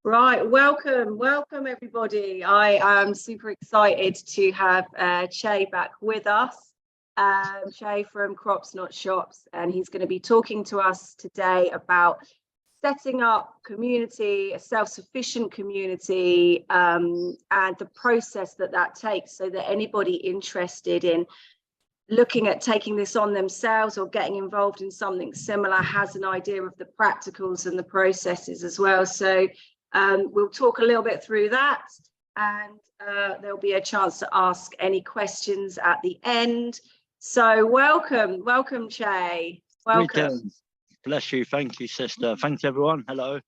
Right, welcome everybody. I am super excited to have Chay back with us. Chay from Crops Not Shops, and he's going to be talking to us today about setting up community, a self-sufficient community, and the process that takes, so that anybody interested in looking at taking this on themselves or getting involved in something similar has an idea of the practicals and the processes as well. So we'll talk a little bit through that, and there'll be a chance to ask any questions at the end. So welcome, Chay. Welcome. Bless you. Thank you, sister. Thanks, everyone. Hello.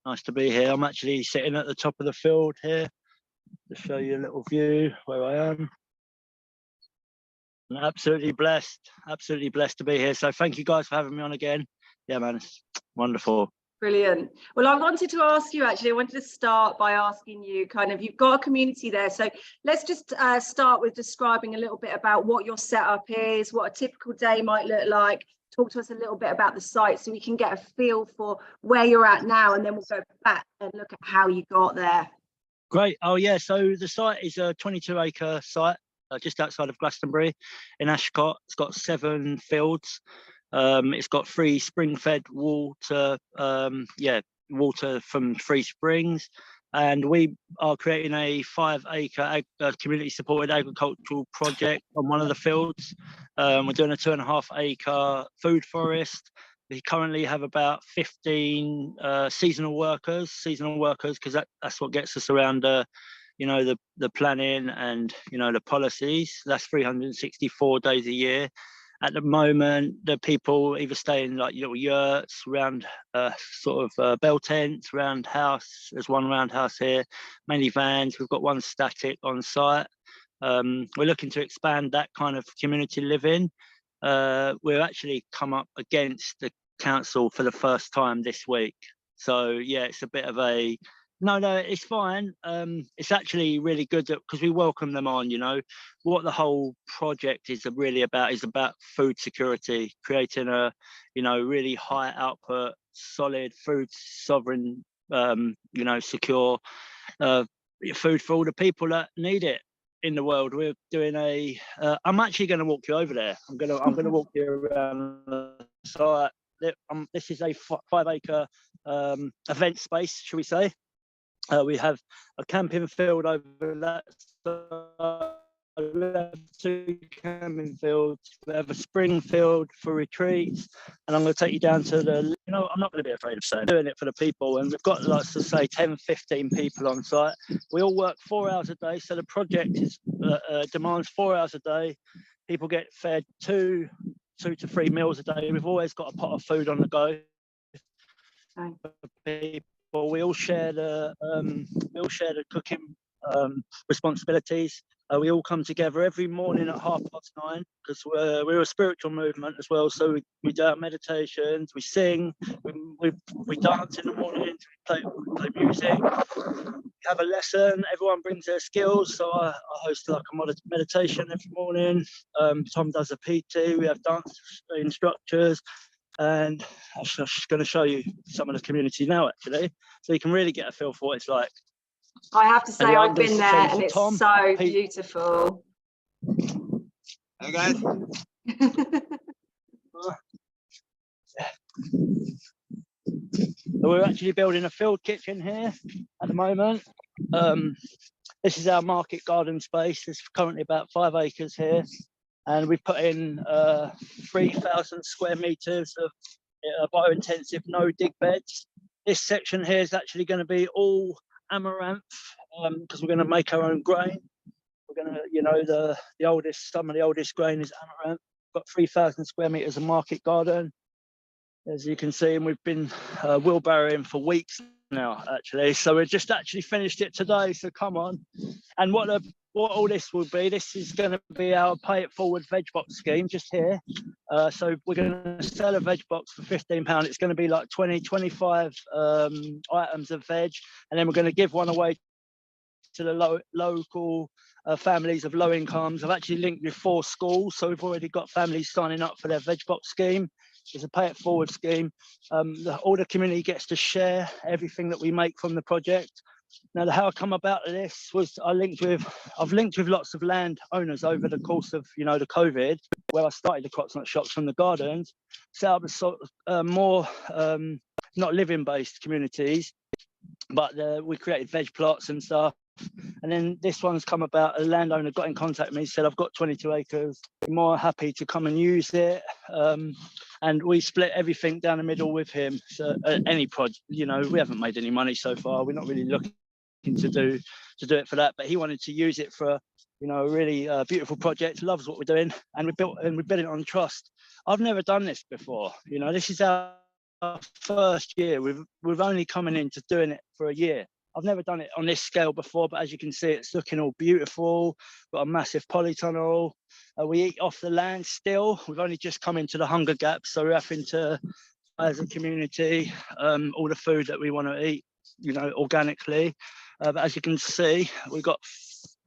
Nice to be here. I'm actually sitting at the top of the field here to show you a little view where I am. I'm absolutely blessed to be here. So thank you guys for having me on again. Yeah, man, it's wonderful. Brilliant. Well, I wanted to ask you, actually, I wanted to start by asking you you've got a community there. So let's just start with describing a little bit about what your setup is, what a typical day might look like. Talk to us a little bit about the site so we can get a feel for where you're at now, and then we'll go back and look at how you got there. Great. Oh, yeah. So the site is a 22-acre site just outside of Glastonbury in Ashcott. It's got 7 fields. It's got 3 spring-fed water, water from 3 springs, and we are creating a 5-acre community-supported agricultural project on one of the fields. We're doing a 2.5-acre food forest. We currently have about 15 seasonal workers, because that's what gets us around. The planning and the policies. That's 364 days a year. At the moment, the people either stay in like little yurts around bell tents, roundhouse. There's one roundhouse here, mainly vans. We've got one static on site. We're looking to expand that kind of community living. We've actually come up against the council for the first time this week. So yeah, it's a bit of a no, it's fine. It's actually really good because we welcome them on. What the whole project is really about food security, creating a really high output, solid food sovereign, secure food for all the people that need it in the world. We're doing I'm actually going to walk you over there. I'm going to walk you around the site. This is a 5-acre event space, shall we say. We have a camping field over that side. We have 2 camping fields. We have a spring field for retreats, and I'm going to take you down to I'm not going to be afraid of saying, doing it for the people. And we've got, like, to say, 10, 15 people on site. We all work 4 hours a day, so the project demands 4 hours a day. People get fed 2 to 3 meals a day. We've always got a pot of food on the go. People, we all share the cooking responsibilities. We all come together every morning at 9:30 because we're a spiritual movement as well. So we do our meditations, we sing, we dance in the morning, we play music, we have a lesson. Everyone brings their skills. So I host like a meditation every morning. Tom does a PT. We have dance instructors. And I'm just going to show you some of the community now, actually, so you can really get a feel for what it's like. I have to say, I've been there, and it's Tom, so beautiful. Hey guys. We're actually building a field kitchen here at the moment. This is our market garden space. There's currently about 5 acres here. And we've put in 3,000 square meters of biointensive no-dig beds. This section here is actually going to be all amaranth because we're going to make our own grain. We're going to, some of the oldest grain is amaranth. We've got 3,000 square meters of market garden, as you can see, and we've been wheelbarrowing for weeks now, actually. So we've just actually finished it today. So come on. And what all this will be, this is going to be our pay it forward veg box scheme just here. So we're going to sell a veg box for £15. It's going to be like 25 items of veg, and then we're going to give one away to the local families of low incomes. I've actually linked with 4 schools, so we've already got families signing up for their veg box scheme. It's a pay it forward scheme. All the community gets to share everything that we make from the project. Now, how I come about this was I've linked with lots of land owners over the course of, the COVID, where I started the Crops Not Shops from the gardens, set up a sort of more not living-based communities, but we created veg plots and stuff. And then this one's come about. A landowner got in contact with me, said, I've got 22 acres, I'm more happy to come and use it. And we split everything down the middle with him. So any project, we haven't made any money so far. We're not really looking to do it for that, but he wanted to use it for a really beautiful project, loves what we're doing, and we built it on trust. I've never done this before. This is our first year. We've only coming into doing it for a year. I've never done it on this scale before, but as you can see, it's looking all beautiful. Got a massive polytunnel. We eat off the land still. We've only just come into the hunger gap, so we're having to, as a community, all the food that we want to eat, organically. But as you can see,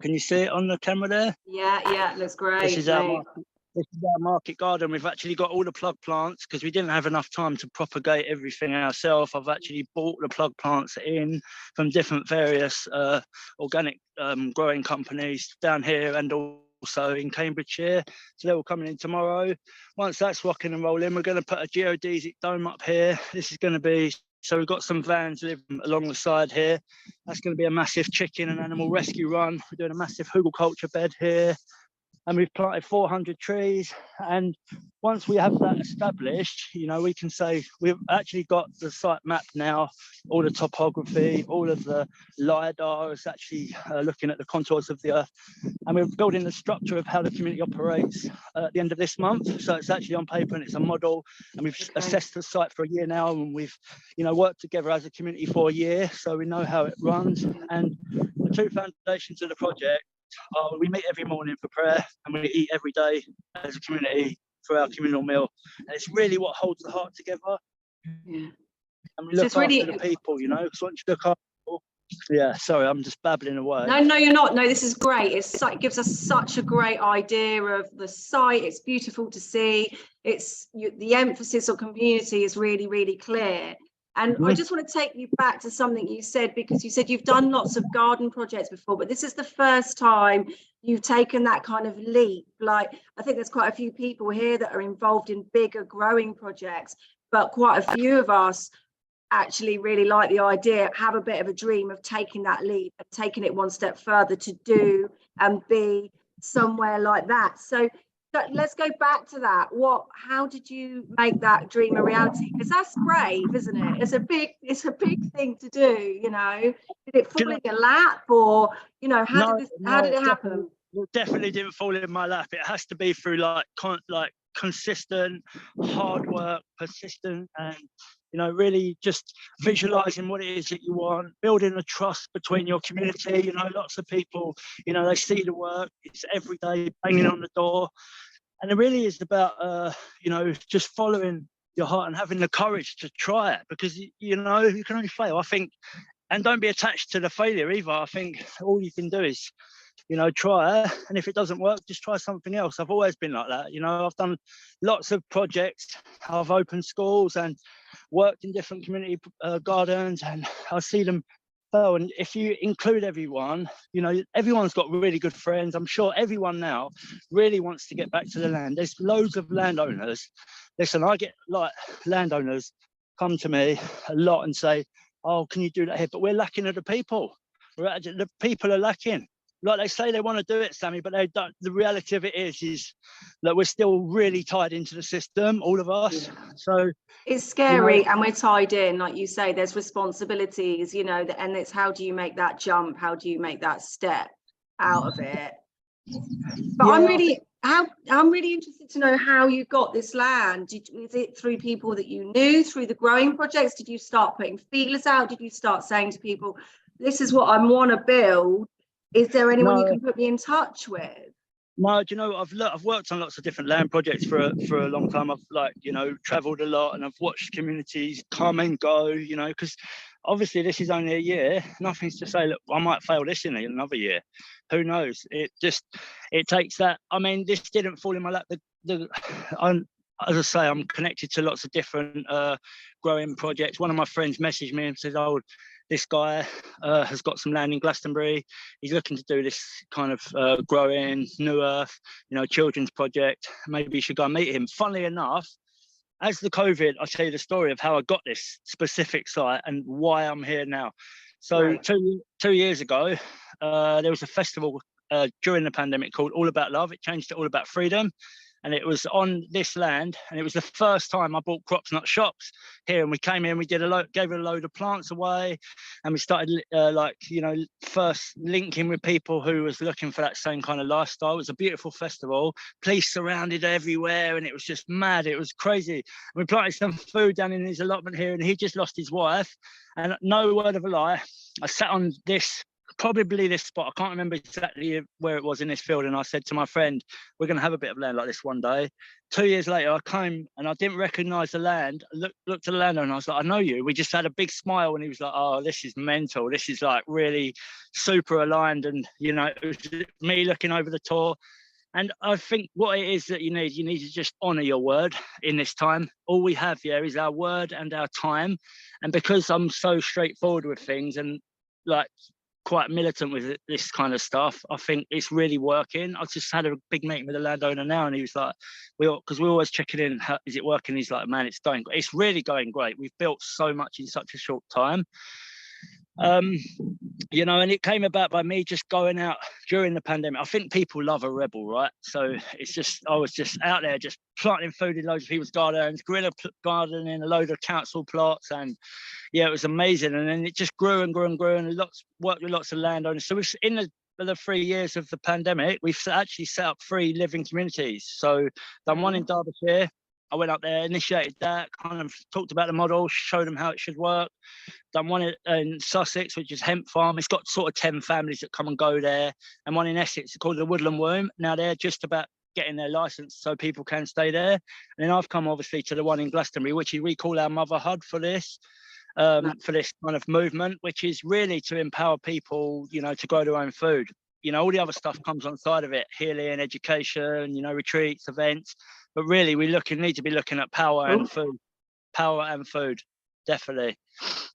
can you see it on the camera there? Yeah, looks great. This is our market garden. We've actually got all the plug plants because we didn't have enough time to propagate everything ourselves. I've actually bought the plug plants in from different various organic growing companies down here and also in Cambridgeshire. So they're all coming in tomorrow. Once that's rocking and rolling, we're going to put a geodesic dome up here. This is going to be, so we've got some vans living along the side here. That's going to be a massive chicken and animal rescue run. We're doing a massive hugelkultur bed here. And we've planted 400 trees. And once we have that established, we can say we've actually got the site mapped now, all the topography, all of the LiDAR is actually looking at the contours of the earth. And we're building the structure of how the community operates at the end of this month. So it's actually on paper and it's a model. And we've assessed the site for a year now, and we've, worked together as a community for a year. So we know how it runs. And the two foundations of the project, we meet every morning for prayer, and we eat every day as a community for our communal meal. And it's really what holds the heart together. Yeah. And we look after the people, because once you look after people, sorry, I'm just babbling away. No, you're not. No, this is great. It gives us such a great idea of the site. It's beautiful to see. The emphasis on community is really, really clear. And I just want to take you back to something you said, because you said you've done lots of garden projects before, but this is the first time you've taken that kind of leap. Like, I think there's quite a few people here that are involved in bigger growing projects, but quite a few of us actually really like the idea, have a bit of a dream of taking that leap and taking it one step further to do and be somewhere like that. So let's go back to that. How did you make that dream a reality? Because that's brave, isn't it? It's a big thing to do. Did it fall in your lap, or how did it happen? It definitely didn't fall in my lap. It has to be through consistent hard work, persistent, and really just visualizing what it is that you want, building a trust between your community. Lots of people, they see the work, it's every day banging on the door. And it really is about, just following your heart and having the courage to try it, because, you can only fail, I think. And don't be attached to the failure either. I think all you can do is, try it. And if it doesn't work, just try something else. I've always been like that. I've done lots of projects. I've opened schools and worked in different community gardens, and I see them fail. And if you include everyone, everyone's got really good friends. I'm sure everyone now really wants to get back to the land. There's loads of landowners. Listen, I get landowners come to me a lot and say, oh, can you do that here? But we're lacking of the people. The people are lacking. Like they say they want to do it, Sammy, but they don't. The reality of it is that we're still really tied into the system, all of us. So it's scary, and we're tied in, like you say. There's responsibilities, and it's how do you make that jump? How do you make that step out of it? But I'm really interested to know how you got this land. Is it through people that you knew, through the growing projects? Did you start putting feelers out? Did you start saying to people, this is what I want to build? Is there anyone you can put me in touch with? No, do you know, I've worked on lots of different land projects for a long time. I've traveled a lot, and I've watched communities come and go, because obviously this is only a year. Nothing's to say, look, I might fail this in another year. Who knows? It takes that. I mean, this didn't fall in my lap. as I say, I'm connected to lots of different growing projects. One of my friends messaged me and said, "Oh, this guy has got some land in Glastonbury. He's looking to do this kind of growing New Earth, children's project. Maybe you should go and meet him." Funnily enough, as the COVID, I'll tell you the story of how I got this specific site and why I'm here now. So Right. two years ago, there was a festival during the pandemic called All About Love. It changed to All About Freedom. And it was on this land, and it was the first time I bought Crops Not Shops here. And we came in, we gave a load of plants away, and we started first linking with people who was looking for that same kind of lifestyle. It was a beautiful festival, police surrounded everywhere, and it was just mad. It was crazy. And we planted some food down in his allotment here, and he just lost his wife. And no word of a lie, I sat on probably this spot. I can't remember exactly where it was in this field. And I said to my friend, "We're going to have a bit of land like this one day." 2 years later, I came and I didn't recognize the land. I looked at the landowner and I was like, "I know you." We just had a big smile, and he was like, "Oh, this is mental. This is like really super aligned." And, it was me looking over the tour. And I think what it is that you need to just honor your word in this time. All we have here is our word and our time. And because I'm so straightforward with things and like quite militant with this kind of stuff, I think it's really working. I just had a big meeting with the landowner now, and he was like, because we're always checking in, is it working? He's like, "Man, it's really going great. We've built so much in such a short time." And it came about by me just going out during the pandemic. I think people love a rebel, right? So I was just out there just planting food in loads of people's gardens, guerrilla gardening a load of council plots, and yeah, it was amazing. And then it just grew and grew and grew, and worked with lots of landowners. So in the 3 years of the pandemic, we've actually set up 3 living communities. So done one in Derbyshire. I went up there, initiated that, kind of talked about the model, showed them how it should work. Done one in Sussex, which is hemp farm. It's got sort of 10 families that come and go there. And one in Essex called the Woodland Womb. Now they're just about getting their license so people can stay there. And then I've come obviously to the one in Glastonbury, which we call our motherhood for this kind of movement, which is really to empower people, to grow their own food. All the other stuff comes on side of it: healing, education, retreats, events. But really, we need to be looking at power and food, definitely.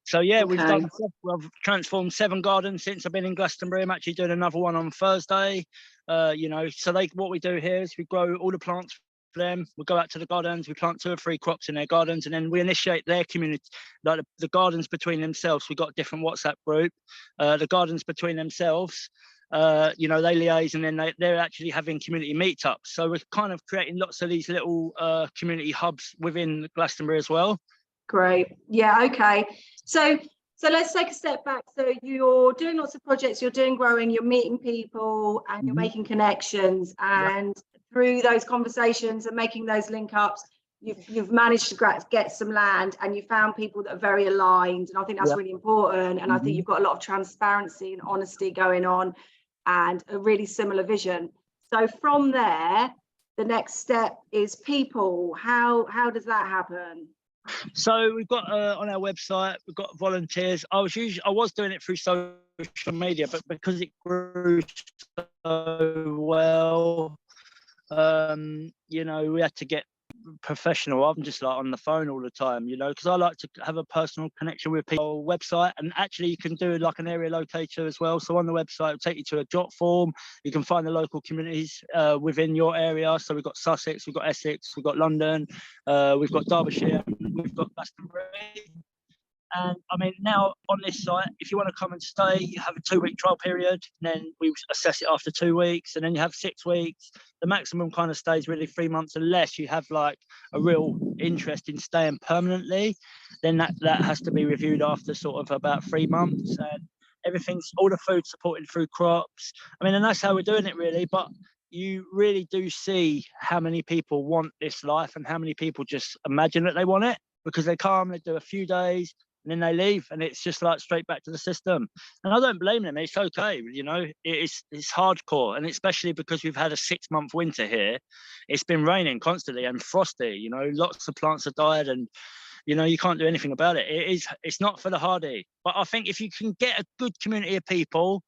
So yeah, Okay. I've transformed 7 gardens since I've been in Glastonbury. I'm actually doing another one on Thursday. So what we do here is we grow all the plants for them. We go out to the gardens, we plant 2 or 3 crops in their gardens, and then we initiate their community, like the gardens between themselves. We've got a different WhatsApp group. The gardens between themselves, they liaise, and then they're actually having community meetups. So we're kind of creating lots of these little community hubs within Glastonbury as well. Great. Yeah. Okay. So let's take a step back. So you're doing lots of projects, you're doing growing, you're meeting people, and you're making connections. And through those conversations and making those link ups, you've managed to get some land, and you found people that are very aligned. And I think that's really important. And I think you've got a lot of transparency and honesty going on, and a really similar vision. So from there, the next step is people. How does that happen? So we've got on our website, we've got volunteers. I was doing it through social media, but because it grew so well, we had to get professional. I'm just like on the phone all the time, because I like to have a personal connection with people. Website, and actually you can do like an area locator as well. So on the website, it'll take you to a jot form. You can find the local communities within your area. So we've got Sussex, we've got Essex, we've got London, we've got Derbyshire, we've got Glastonbury. And I mean, now on this site, if you want to come and stay, you have a 2-week trial period, and then we assess it after 2 weeks, and then you have 6 weeks. The maximum kind of stay is really 3 months, unless you have like a real interest in staying permanently. Then that has to be reviewed after sort of about 3 months, and all the food supported through crops. I mean, and that's how we're doing it really. But you really do see how many people want this life, and how many people just imagine that they want it, because they come, they do a few days, and then they leave, and it's just like straight back to the system. And I don't blame them. It's okay. It's hardcore. And especially because we've had a 6-month winter here. It's been raining constantly and frosty, lots of plants have died, and, you can't do anything about it. It's not for the hardy. But I think if you can get a good community of people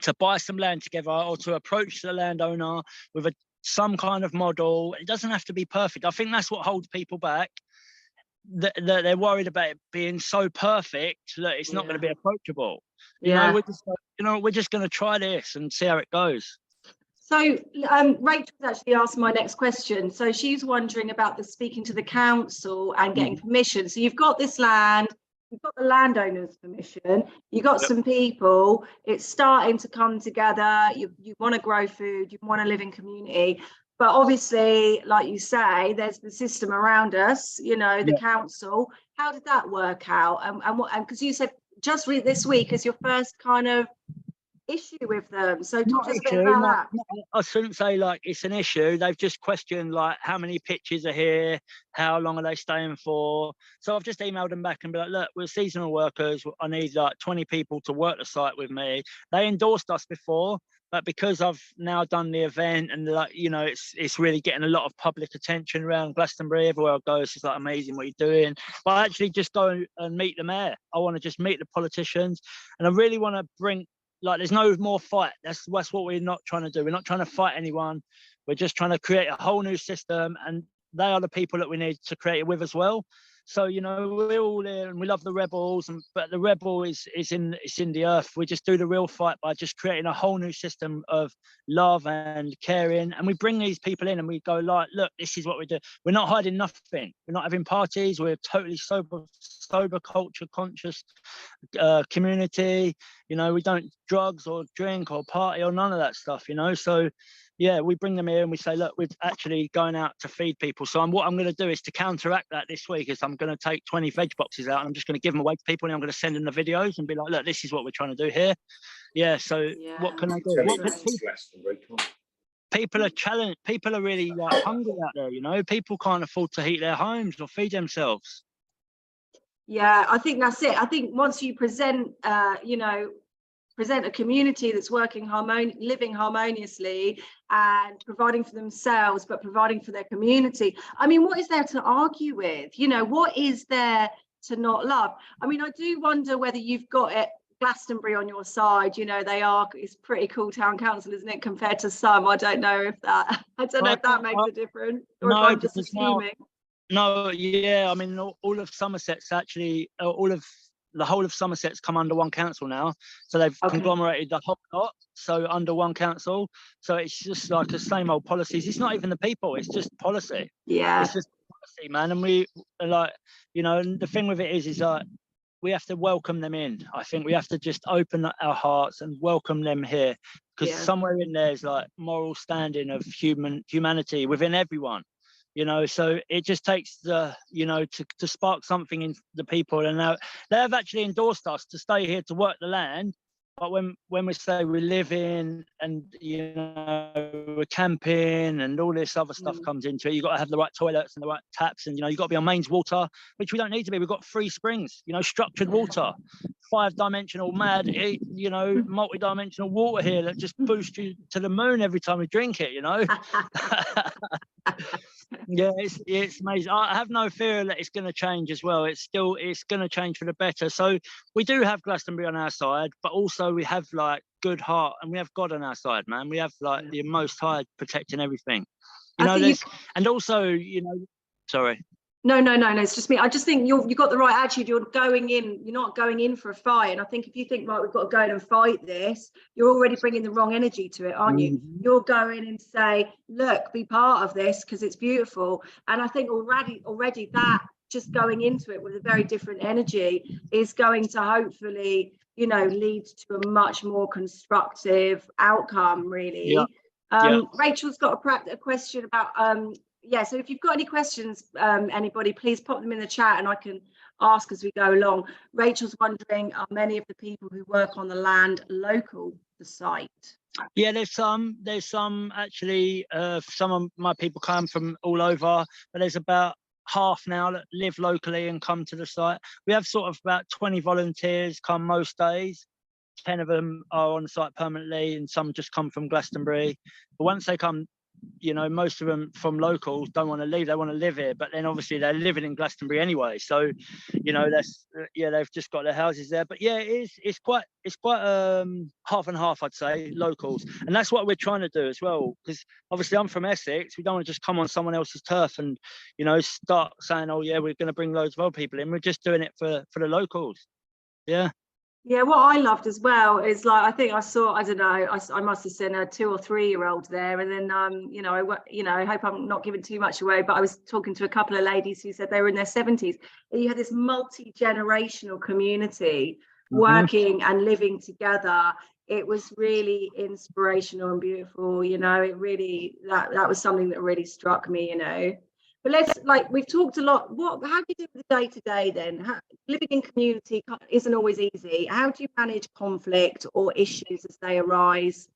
to buy some land together, or to approach the landowner with some kind of model. It doesn't have to be perfect. I think that's what holds people back. That they're worried about it being so perfect that it's not going to be approachable. You know, we're just going to try this and see how it goes. So Rachel's actually asked my next question. So she's wondering about the speaking to the council and getting permission. So you've got this land, you've got the landowner's permission, you've got some people, it's starting to come together, you want to grow food, you want to live in community. But obviously, like you say, there's the system around us, you know, the council. How did that work out? And what, and because you said just this week is your first kind of issue with them, so talk to us a bit about that. I shouldn't say like it's an issue. They've just questioned like how many pitches are here, how long are they staying for. So I've just emailed them back and be like, look, we're seasonal workers, I need like 20 people to work the site with me. They endorsed us before, but because I've now done the event and like, you know, it's really getting a lot of public attention around Glastonbury. Everywhere I go, it's just like amazing what you're doing. But I actually just go and meet the mayor. I want to just meet the politicians, and I really want to bring, like, there's no more fight. That's what we're not trying to do. We're not trying to fight anyone. We're just trying to create a whole new system, and they are the people that we need to create it with as well. So, you know, we're all there and we love the rebels, but the rebel is in the earth. We just do the real fight by just creating a whole new system of love and caring. And we bring these people in and we go like, look, this is what we do. We're not hiding nothing. We're not having parties. We're totally sober, culture conscious community. You know, we don't drugs or drink or party or none of that stuff, you know. So yeah, we bring them here and we say, look, we're actually going out to feed people. So what I'm going to do is to counteract that this week is I'm going to take 20 veg boxes out and I'm just going to give them away to people, and I'm going to send them the videos and be like, look, this is what we're trying to do here. Yeah, so what can I do? People are challenged. People are really like hungry out there, you know. People can't afford to heat their homes or feed themselves. Yeah, I think that's it. I think once you present, you know, present a community that's working living harmoniously and providing for themselves, but providing for their community. I mean, what is there to argue with? You know, what is there to not love? I mean, I do wonder whether you've got it, Glastonbury on your side. You know, it's pretty cool town council, isn't it, compared to some? I don't know if that makes a difference, or if I'm just assuming. No, yeah, I mean, all of Somerset's actually, the whole of Somerset's come under one council now. So they've conglomerated the whole lot, so under one council. So it's just like the same old policies. It's not even the people, it's just policy. Yeah. It's just policy, man. And we like, you know, and the thing with it is like, we have to welcome them in. I think we have to just open our hearts and welcome them here, because somewhere in there is like moral standing of humanity within everyone. You know, so it just takes the, you know, to spark something in the people. And now they have actually endorsed us to stay here to work the land. But when we say we live in and, you know, we're camping and all this other stuff comes into it, you've got to have the right toilets and the right taps, and, you know, you've got to be on mains water, which we don't need to be. We've got 3 springs, you know, structured water, 5-dimensional, you know, multi-dimensional water here that just boosts you to the moon every time we drink it, you know. Yeah, it's amazing. I have no fear that it's going to change as well. It's going to change for the better. So we do have Glastonbury on our side, but also we have like good heart, and we have God on our side, man. We have like the Most High protecting everything. You know, and also, you know, sorry. No, it's just me. I just think you've got the right attitude. You're not going in for a fight. And I think if you think, right, we've got to go in and fight this, you're already bringing the wrong energy to it, aren't you? You're going and say, look, be part of this because it's beautiful. And I think already that just going into it with a very different energy is going to hopefully, you know, lead to a much more constructive outcome, really. Rachel's got a question about so if you've got any questions, anybody, please pop them in the chat and I can ask as we go along. Rachel's wondering, are many of the people who work on the land local to the site? Yeah, there's some actually. Some of my people come from all over, but there's about half now that live locally and come to the site. We have sort of about 20 volunteers come most days. 10 of them are on site permanently, and some just come from Glastonbury. But once they come, you know, most of them from locals don't want to leave, they want to live here, but then obviously they're living in Glastonbury anyway, so you know, that's they've just got their houses there. But yeah, it's quite half and half, I'd say, locals, and that's what we're trying to do as well, because obviously I'm from Essex. We don't want to just come on someone else's turf and, you know, start saying, oh yeah, we're going to bring loads of other people in. We're just doing it for the locals. Yeah, what I loved as well is, like, I think I saw, I don't know, I must have seen a 2 or 3 year old there, and then you know, I hope I'm not giving too much away, but I was talking to a couple of ladies who said they were in their 70s, and you had this multi-generational community working and living together. It was really inspirational and beautiful, you know. It really, that was something that really struck me, you know. But let's, like, we've talked a lot. How do you do the day to day then? Living in community isn't always easy. How do you manage conflict or issues as they arise?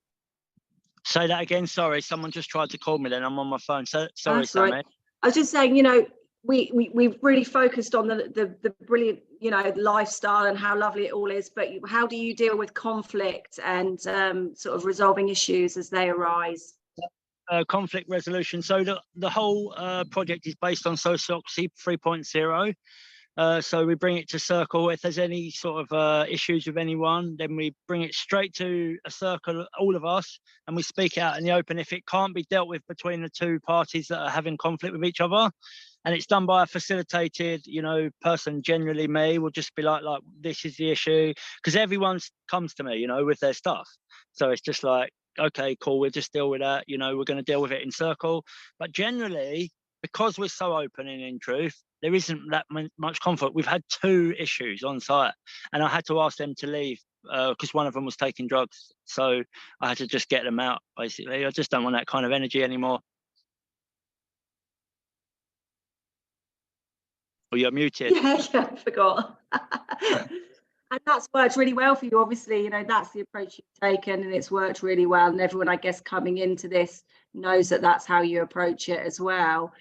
Say that again. Sorry, someone just tried to call me. Then I'm on my phone. So sorry, That's Sammy. right. I was just saying, you know, we've really focused on the brilliant, you know, lifestyle and how lovely it all is. But how do you deal with conflict and sort of resolving issues as they arise? Conflict resolution. So the whole project is based on sufficiency 3.0. So we bring it to circle. If there's any sort of issues with anyone, then we bring it straight to a circle, all of us, and we speak out in the open. If it can't be dealt with between the two parties that are having conflict with each other, and it's done by a facilitated, you know, person, generally me, will just be like this is the issue, because everyone comes to me, you know, with their stuff. So it's just like, okay, cool, we'll just deal with that, you know, we're going to deal with it in circle. But generally, because we're so open and in truth, there isn't that much conflict. We've had 2 issues on site, and I had to ask them to leave because one of them was taking drugs. So I had to just get them out, basically. I just don't want that kind of energy anymore. Oh, you're muted. Yeah, I forgot. And that's worked really well for you, obviously. You know, that's the approach you've taken, and it's worked really well. And everyone, I guess, coming into this knows that that's how you approach it as well.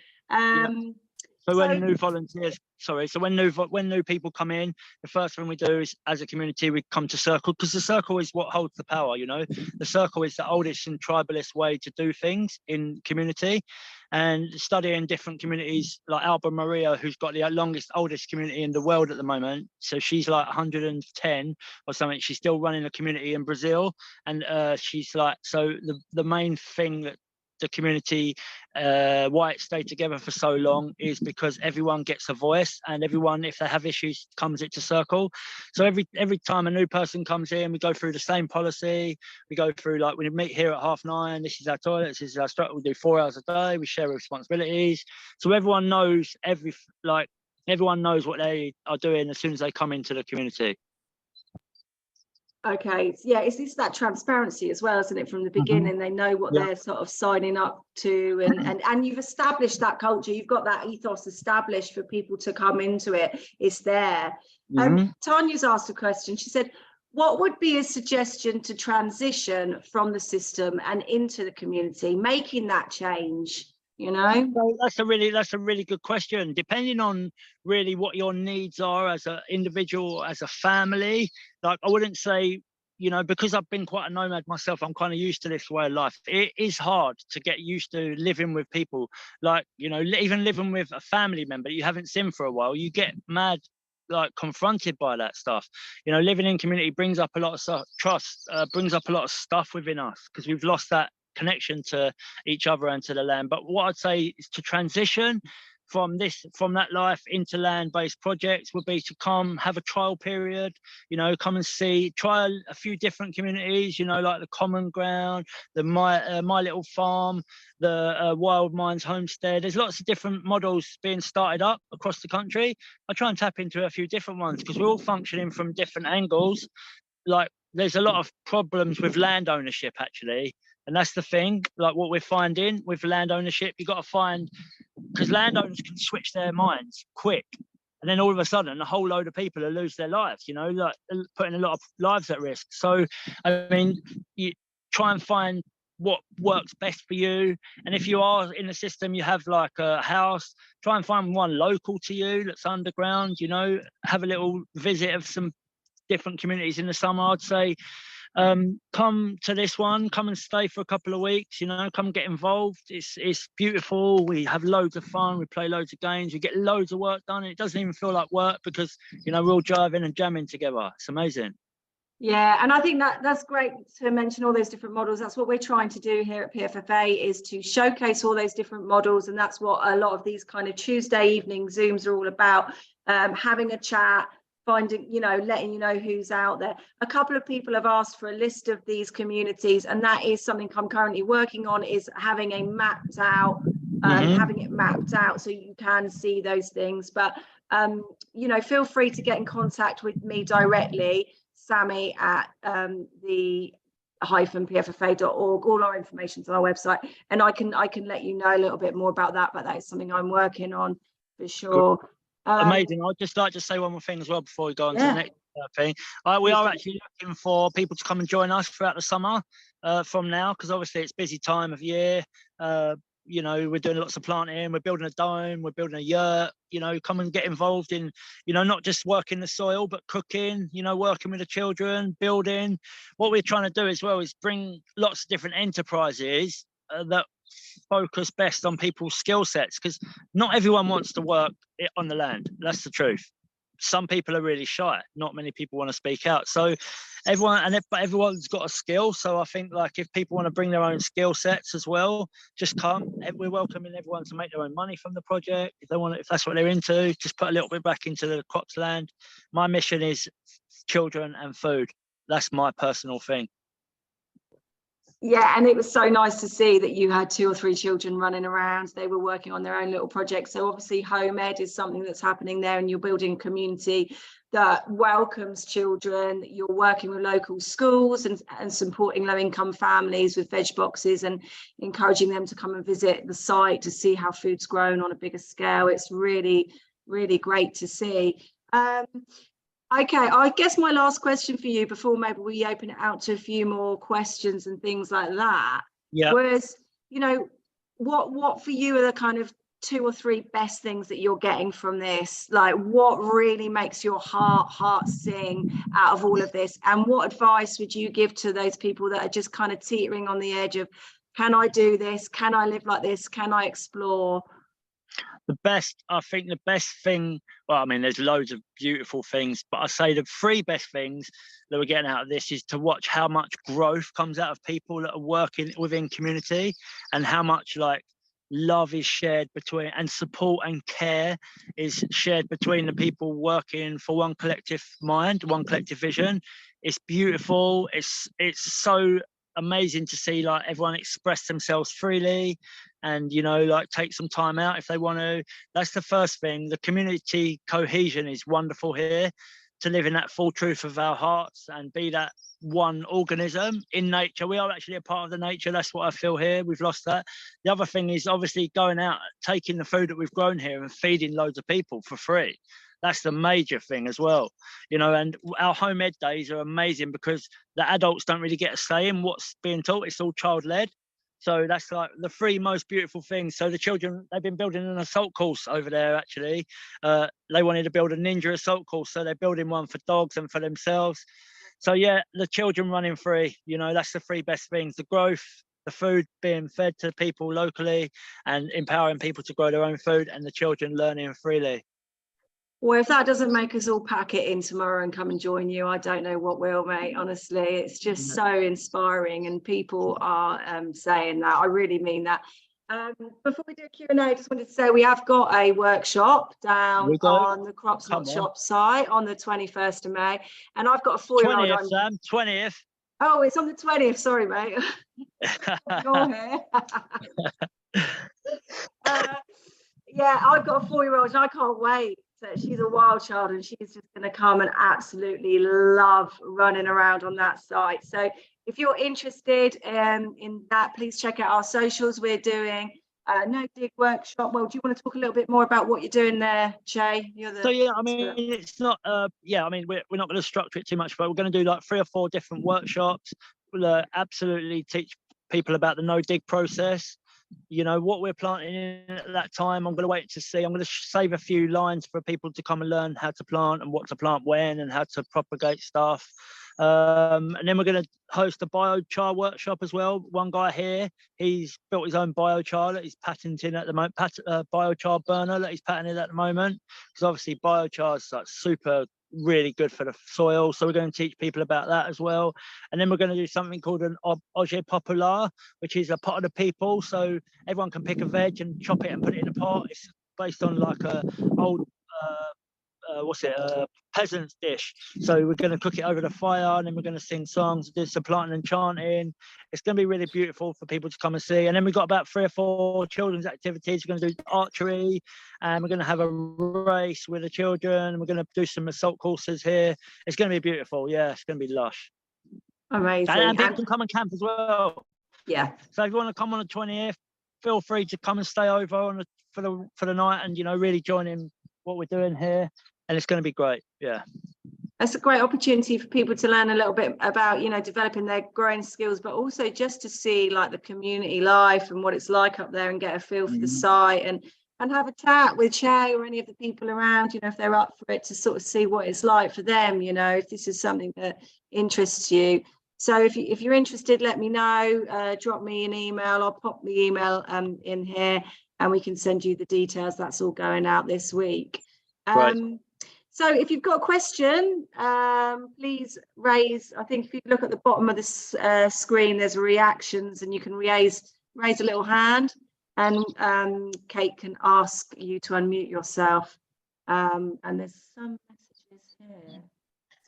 So when new volunteers, so when new people come in, the first thing we do is, as a community, we come to circle, because the circle is what holds the power, you know. The circle is the oldest and tribalist way to do things in community. And studying different communities, like Alba Maria, who's got the oldest community in the world at the moment. So she's like 110 or something. She's still running a community in Brazil. And she's like, so the main thing that the community, why it stayed together for so long, is because everyone gets a voice, and everyone, if they have issues, comes into circle. So every time a new person comes in, we go through the same policy. We go through, like, we meet here at 9:30. This is our toilets. This is our structure. We do 4 hours a day. We share responsibilities. So everyone knows everyone knows what they are doing as soon as they come into the community. Okay, yeah, it's that transparency as well, isn't it? From the beginning, they know what they're sort of signing up to, and you've established that culture. You've got that ethos established for people to come into it. It's there. Tanya's asked a question. She said, what would be a suggestion to transition from the system and into the community, making that change? You know, well, that's a really good question. Depending on really what your needs are as an individual, as a family, like, I wouldn't say, you know, because I've been quite a nomad myself, I'm kind of used to this way of life. It is hard to get used to living with people, like, you know, even living with a family member you haven't seen for a while. You get mad, like, confronted by that stuff. You know, living in community brings up a lot of trust, brings up a lot of stuff within us, because we've lost that connection to each other and to the land. But what I'd say is to transition from that life into land-based projects would be to come, have a trial period, you know, come and try a few different communities, you know, like the Common Ground, the My Little Farm, the Wild Minds Homestead. There's lots of different models being started up across the country. I try and tap into a few different ones, because we're all functioning from different angles. Like, there's a lot of problems with land ownership, actually. And that's the thing, like, what we're finding with land ownership, you've got to find, because landowners can switch their minds quick. And then all of a sudden, a whole load of people will lose their lives, you know, like, putting a lot of lives at risk. So, I mean, you try and find what works best for you. And if you are in the system, you have like a house, try and find one local to you that's underground, you know, have a little visit of some different communities in the summer, I'd say. come to this one, come and stay for a couple of weeks, you know, come get involved. It's beautiful. We have loads of fun. We play loads of games. We get loads of work done. And it doesn't even feel like work because, you know, we're all driving and jamming together. It's amazing. Yeah, and I think that's great to mention all those different models. That's what we're trying to do here at PFFA, is to showcase all those different models. And that's what a lot of these kind of Tuesday evening Zooms are all about, having a chat, finding, you know, letting you know who's out there. A couple of people have asked for a list of these communities, and that is something I'm currently working on, is having a mapped out, having it mapped out so you can see those things. But, you know, feel free to get in contact with me directly, Sammy at the -pffa.org. All our information's on our website, and I can let you know a little bit more about that, but that is something I'm working on for sure. Amazing. I'd just like to say one more thing as well before we go on to the next thing. We are actually looking for people to come and join us throughout the summer from now, because obviously it's busy time of year. You know, we're doing lots of planting, we're building a dome, we're building a yurt. You know, come and get involved in, you know, not just working the soil, but cooking, you know, working with the children, building. What we're trying to do as well is bring lots of different enterprises that focus best on people's skill sets, because not everyone wants to work on the land. That's the truth. Some people are really shy. Not many people want to speak out. So but everyone's got a skill. So I think, like, if people want to bring their own skill sets as well, just come. We're welcoming everyone to make their own money from the project. If they want, if that's what they're into, just put a little bit back into the crops land. My mission is children and food. That's my personal thing. Yeah, and it was so nice to see that you had 2 or 3 children running around. They were working on their own little projects. So obviously home ed is something that's happening there, and you're building a community that welcomes children. You're working with local schools and supporting low-income families with veg boxes and encouraging them to come and visit the site to see how food's grown on a bigger scale. It's really, really great to see. Okay, I guess my last question for you before maybe we open it out to a few more questions and things like that. Yeah. Was, you know, what for you are the kind of 2 or 3 best things that you're getting from this? Like, what really makes your heart sing out of all of this? And what advice would you give to those people that are just kind of teetering on the edge of, can I do this? Can I live like this? Can I explore? I think the best thing, well, I mean, there's loads of beautiful things, but I say the 3 best things that we're getting out of this is to watch how much growth comes out of people that are working within community, and how much, like, love is shared between, and support and care is shared between the people working for one collective mind, one collective vision. It's beautiful. It's so amazing to see, like, everyone express themselves freely, and, you know, like, take some time out if they want to. That's the first thing. The community cohesion is wonderful here, to live in that full truth of our hearts and be that one organism in nature. We are actually a part of the nature. That's what I feel here. We've lost that. The other thing is obviously going out, taking the food that we've grown here and feeding loads of people for free. That's the major thing as well, you know. And our home ed days are amazing because the adults don't really get a say in what's being taught. It's all child-led. So that's like the 3 most beautiful things. So the children, they've been building an assault course over there, actually. They wanted to build a ninja assault course, so they're building one for dogs and for themselves. So yeah, the children running free, you know, that's the 3 best things: the growth, the food being fed to people locally and empowering people to grow their own food, and the children learning freely. Well, if that doesn't make us all pack it in tomorrow and come and join you, I don't know what will, mate. Honestly, it's just so inspiring, and people are saying that. I really mean that. Before we do a Q&A, I just wanted to say we have got a workshop down on the Crops Not Shop site on the 21st of May, and I've got a 4-year-old. 20th, Sam, 20th. Oh, it's on the 20th. Sorry, mate. You're here. Yeah, I've got a 4-year-old, and I can't wait. She's a wild child, and she's just going to come and absolutely love running around on that site. So if you're interested in that, please check out our socials. We're doing a no dig workshop. Well, do you want to talk a little bit more about what you're doing there, Chay? So yeah, I mean, it's not yeah, I mean, we're not going to structure it too much, but we're going to do like 3 or 4 different workshops. We'll absolutely teach people about the no dig process. You know, what we're planting in at that time. I'm going to wait to see. I'm going to save a few lines for people to come and learn how to plant and what to plant when and how to propagate stuff. And then we're going to host a biochar workshop as well. One guy here, he's built his own biochar that he's patenting at the moment, biochar burner that he's patented at the moment, because obviously biochar is like super really good for the soil, so we're going to teach people about that as well. And then we're going to do something called an objet populaire, which is a pot of the people, so everyone can pick a veg and chop it and put it in a pot. It's based on like a old peasant's dish. So we're going to cook it over the fire, and then we're going to sing songs, do some planting and chanting. It's going to be really beautiful for people to come and see. And then we've got about 3 or 4 children's activities. We're going to do archery, and we're going to have a race with the children. We're going to do some assault courses here. It's going to be beautiful. Yeah, it's going to be lush. Amazing. And people can come and camp as well. Yeah. So if you want to come on the 20th, feel free to come and stay over for the night, and really join in what we're doing here. And it's going to be great. Yeah. That's a great opportunity for people to learn a little bit about, developing their growing skills, but also just to see like the community life and what it's like up there, and get a feel for the site, and have a chat with Chay or any of the people around, if they're up for it, to sort of see what it's like for them, if this is something that interests you. So if you're interested, let me know, drop me an email. I'll pop the email in here, and we can send you the details. That's all going out this week. Right. So if you've got a question, please raise. I think if you look at the bottom of the screen, there's reactions, and you can raise a little hand, and Kate can ask you to unmute yourself. And there's some messages here.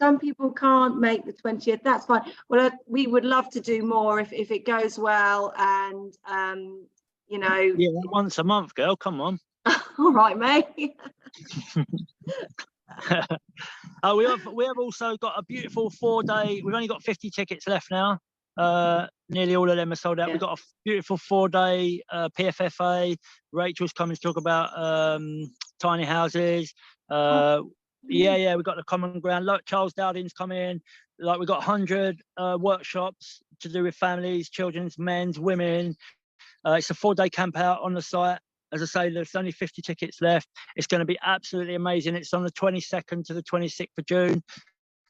Some people can't make the 20th. That's fine. Well, we would love to do more if it goes well, and Yeah, once a month, girl. Come on. All right, mate. We have also got a beautiful 4-day. We've only got 50 tickets left now. Nearly all of them are sold out. Yeah. We've got a beautiful 4-day PFFA. Rachel's coming to talk about tiny houses. Yeah, we've got the common ground. Like Charles Dowding's coming. Like we've got 100 workshops to do with families, children's, men's, women. It's a 4-day camp out on the site. As I say, there's only 50 tickets left. It's going to be absolutely amazing. It's on the 22nd to the 26th of June.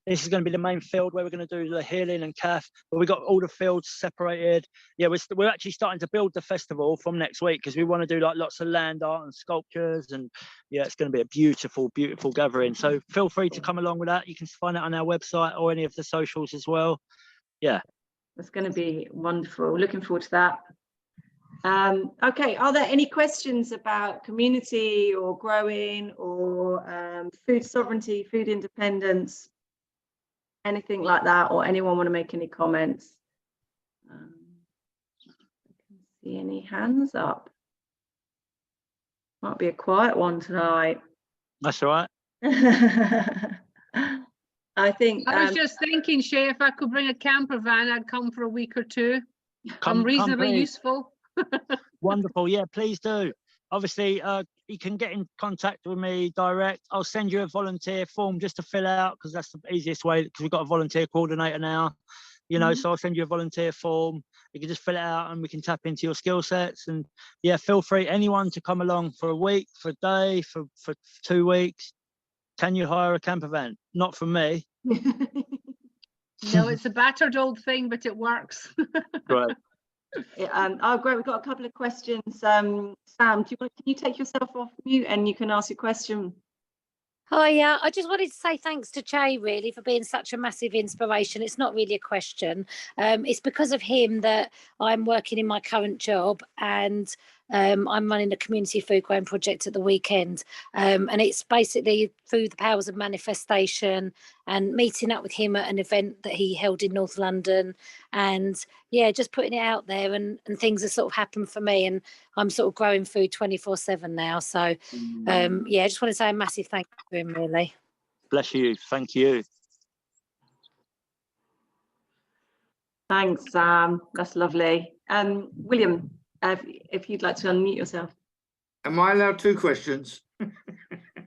This is going to be the main field where we're going to do the healing and calf, but we've got all the fields separated. Yeah, we're actually starting to build the festival from next week, because we want to do like lots of land art and sculptures, and yeah, it's going to be a beautiful, beautiful gathering. So feel free to come along with that. You can find it on our website or any of the socials as well. Yeah. That's going to be wonderful. Looking forward to that. Okay, are there any questions about community or growing or food sovereignty, food independence, anything like that, or anyone want to make any comments? I can see any hands up. Might be a quiet one tonight. That's all right. I think I was just thinking, Shay, if I could bring a camper van, I'd come for a week or two. I'm reasonably useful. Wonderful. Yeah, please do. Obviously, you can get in contact with me direct. I'll send you a volunteer form just to fill out, because that's the easiest way, because we've got a volunteer coordinator now, so I'll send you a volunteer form. You can just fill it out, and we can tap into your skill sets. And yeah, feel free, anyone, to come along for a week, for a day, for 2 weeks. Can you hire a camper van? Not from me. No, it's a battered old thing, but it works. Right. Oh, great. We've got a couple of questions. Sam, can you take yourself off mute and you can ask your question? Hi, yeah. I just wanted to say thanks to Chay, really, for being such a massive inspiration. It's not really a question. It's because of him that I'm working in my current job, and I'm running a community food growing project at the weekend. And it's basically through the powers of manifestation and meeting up with him at an event that he held in North London. And yeah, just putting it out there, and things have sort of happened for me, and I'm sort of growing food 24/7 now. So yeah, I just want to say a massive thank you to him, really. Bless you. Thank you. Thanks, Sam. That's lovely. William, if you'd like to unmute yourself. Am I allowed 2 questions? Of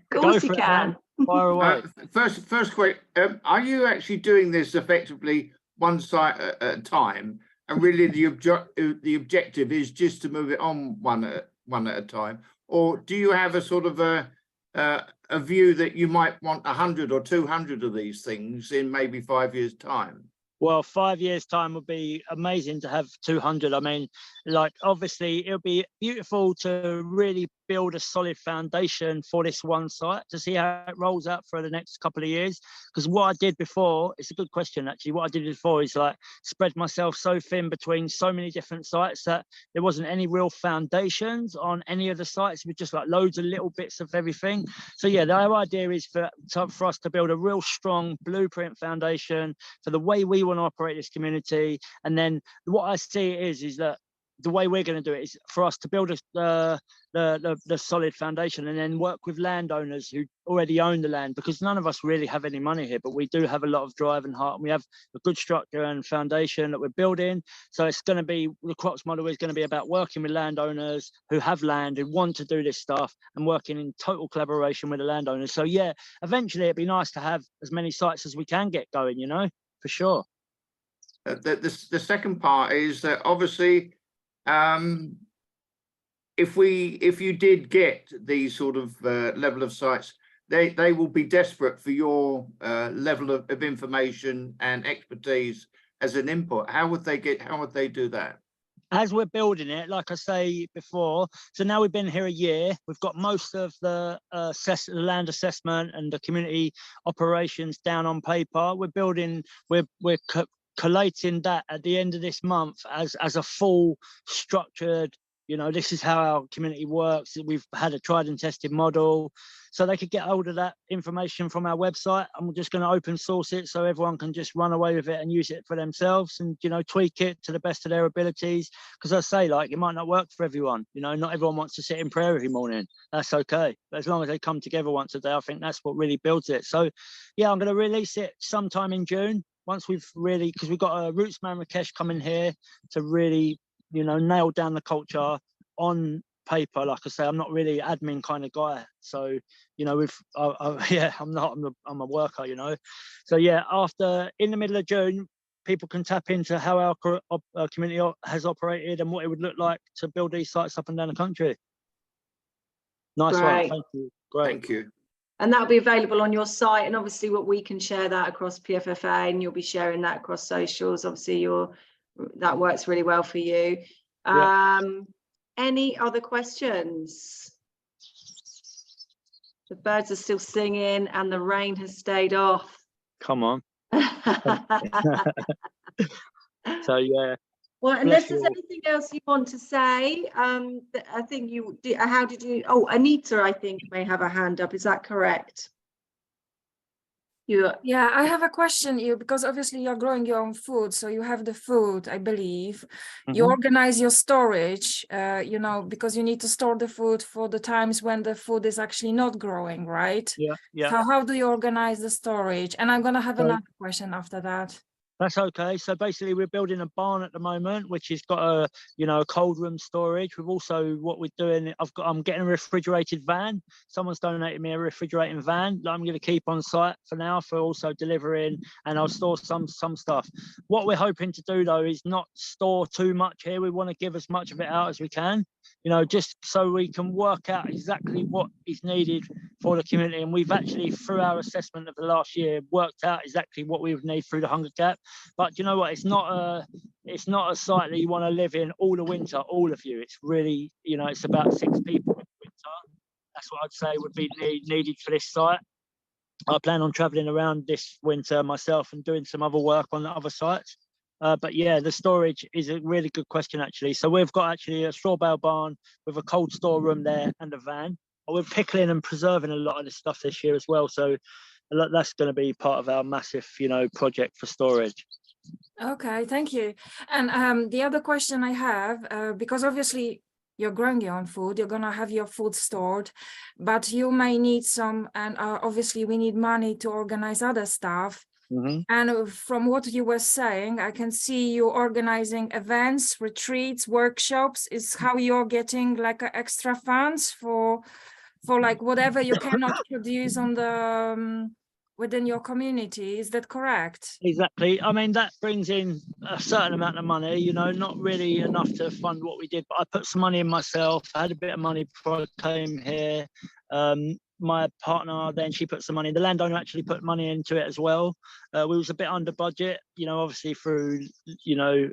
course you can. Fire away. First question, are you actually doing this effectively one site at a time, and really the objective is just to move it on one at a time, or do you have a sort of a a view that you might want 100 or 200 of these things in maybe 5 years' time? Well, 5 years' time would be amazing to have 200. I mean, like, obviously, it would be beautiful to really build a solid foundation for this one site to see how it rolls out for the next couple of years. Because what I did before, it's a good question, actually. What I did before is like spread myself so thin between so many different sites that there wasn't any real foundations on any of the sites. It was just like loads of little bits of everything. So yeah, the idea is for us to build a real strong blueprint foundation for the way we want to operate this community. And then what I see is that the way we're going to do it is for us to build the solid foundation and then work with landowners who already own the land, because none of us really have any money here, but we do have a lot of drive and heart, and we have a good structure and foundation that we're building. So it's going to be, the Crops model is going to be about working with landowners who have land, who want to do this stuff, and working in total collaboration with the landowners. So yeah, eventually it'd be nice to have as many sites as we can get going, you know, for sure. The second part is that obviously, if you did get these sort of level of sites, they will be desperate for your level of information and expertise as an input. How would they do that? As we're building it, like I say before, so now we've been here a year, we've got most of the land assessment and the community operations down on paper. We're building, we're collating that at the end of this month as a full structured, you know, this is how our community works. We've had a tried and tested model, so they could get hold of that information from our website, and we're just going to open source it so everyone can just run away with it and use it for themselves, and, you know, tweak it to the best of their abilities. Because I say, like, it might not work for everyone, you know, not everyone wants to sit in prayer every morning. That's okay, but as long as they come together once a day, I think that's what really builds it. So yeah, I'm going to release it sometime in June, once we've really, because we've got a roots man Rakesh coming here to really, you know, nail down the culture on paper. Like I say, I'm not really an admin kind of guy, so, you know, yeah, I'm a worker, you know. So yeah, after, in the middle of June, people can tap into how our community has operated and what it would look like to build these sites up and down the country. Nice one, thank you. Great. Thank you. And that'll be available on your site, and obviously what we can share that across PFFA, and you'll be sharing that across socials. Obviously that works really well for you. Yeah. Any other questions? The birds are still singing and the rain has stayed off. Come on. So yeah. Well, unless there's anything else you want to say, I think you did. How did you? Oh, Anita, I think, may have a hand up. Is that correct? Yeah, I have a question, because obviously you're growing your own food, so you have the food, I believe. You organize your storage, you know, because you need to store the food for the times when the food is actually not growing, right? Yeah. So how do you organize the storage? And I'm gonna have another question after that. That's okay. So basically we're building a barn at the moment, which has got a, you know, a cold room storage. We've also, what we're doing, I'm getting a refrigerated van. Someone's donated me a refrigerating van that I'm going to keep on site for now for also delivering, and I'll store some stuff. What we're hoping to do though is not store too much here. We want to give as much of it out as we can, you know, just so we can work out exactly what is needed for the community. And we've actually, through our assessment of the last year, worked out exactly what we would need through the hunger gap. But you know what, it's not a site that you want to live in all the winter, all of you. It's really, you know, it's about 6 people in the winter. That's what I'd say would be needed for this site. I plan on traveling around this winter myself and doing some other work on the other sites. But yeah, the storage is a really good question, actually. So we've got actually a straw bale barn with a cold storeroom there and a van. We're pickling and preserving a lot of this stuff this year as well. So that's going to be part of our massive, you know, project for storage. Okay, thank you. And the other question I have, because obviously you're growing your own food, you're gonna have your food stored, but you may need some, and obviously we need money to organize other stuff. And from what you were saying, I can see you organizing events, retreats, workshops. Is how you're getting like extra funds for like whatever you cannot produce on the within your community. Is that correct? Exactly. I mean, that brings in a certain amount of money, you know, not really enough to fund what we did, but I put some money in myself. I had a bit of money before I came here. my partner, then she put some money. The landowner actually put money into it as well. We was a bit under budget, you know, obviously through, you know,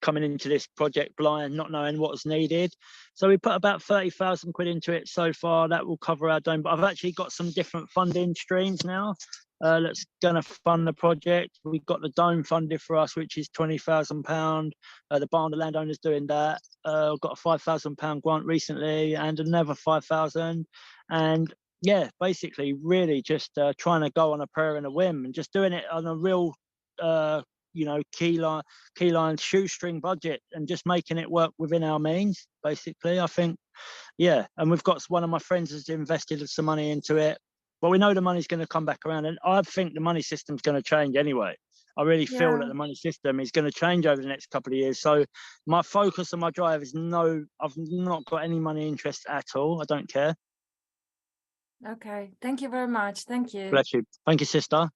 coming into this project blind, not knowing what was needed. So we put about 30,000 quid into it so far. That will cover our dome. But I've actually got some different funding streams now that's going to fund the project. We've got the dome funded for us, which is £20,000. The barn, the landowner's doing that. I've got a £5,000 grant recently and another 5,000. And yeah, basically really just trying to go on a prayer and a whim and just doing it on a real you know, key line shoestring budget and just making it work within our means, basically. I think, yeah. And we've got one of my friends has invested some money into it, but we know the money's going to come back around, and I think the money system's going to change anyway. I really feel that the money system is going to change over the next couple of years. So my focus and my drive is I've not got any money interest at all. I don't care. Okay, thank you very much. Thank you. Bless you. Thank you, sister.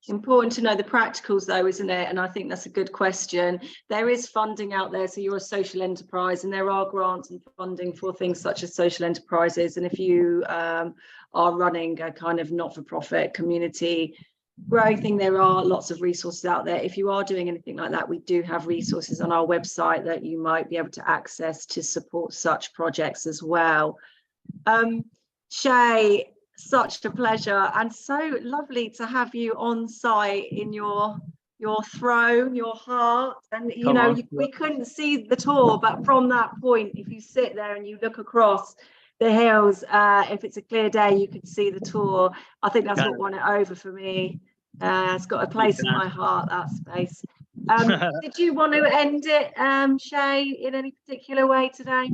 Important to know the practicals though, isn't it? And I think that's a good question. There is funding out there, so you're a social enterprise, and there are grants and funding for things such as social enterprises. And if you are running a kind of not-for-profit community growing thing, there are lots of resources out there. If you are doing anything like that, we do have resources on our website that you might be able to access to support such projects as well. Chay, such a pleasure and so lovely to have you on site in your throne, your heart. And you know, we couldn't see the tour, but from that point, if you sit there and you look across the hills, if it's a clear day, you could see the tour. I think that's what won it over for me. It's got a place in my heart, that space. Did you want to end it, Chay, in any particular way today?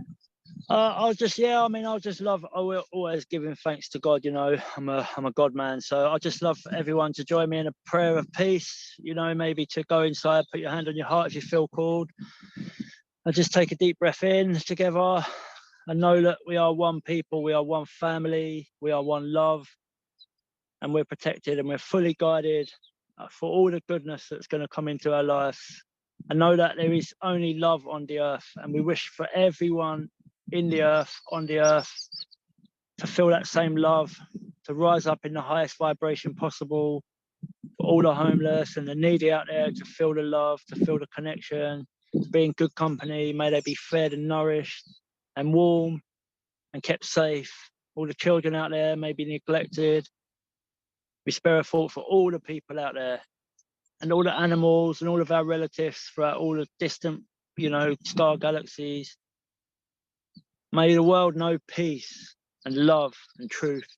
I'll just love, I will always giving thanks to God, you know. I'm a God man, so I just love everyone to join me in a prayer of peace, you know, maybe to go inside, put your hand on your heart if you feel called, and just take a deep breath in together and know that we are one people, we are one family, we are one love, and we're protected and we're fully guided for all the goodness that's going to come into our lives. And know that there is only love on the earth, and we wish for everyone in the earth, on the earth, to feel that same love, to rise up in the highest vibration possible, for all the homeless and the needy out there to feel the love, to feel the connection, to be in good company. May they be fed and nourished and warm and kept safe. All the children out there may be neglected. We spare a thought for all the people out there and all the animals and all of our relatives throughout all the distant, you know, star galaxies. May the world know peace and love and truth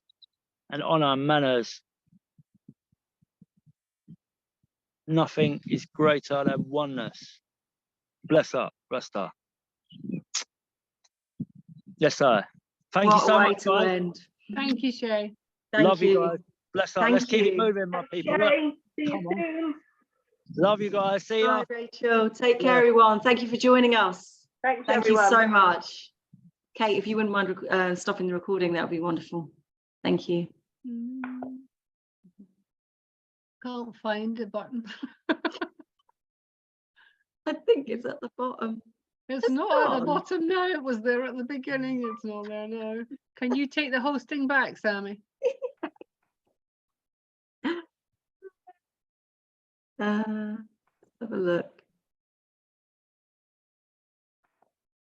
and honor and manners. Nothing is greater than oneness. Bless her, Rasta. Yes, sir. Thank you so much, guys. Thank you, Chay. Love you guys. Bless her. Let's keep it moving, my people. Chay, see you soon. Love you guys. See ya. Bye, Rachel. Take care, everyone. Thank you for joining us. Thanks, Thank everyone. you so much. Kate, if you wouldn't mind stopping the recording, that would be wonderful. Thank you. Can't find the button. I think it's at the bottom. It's not at the bottom now. It was there at the beginning. It's not there now. Can you take the hosting back, Sammy? Let's have a look.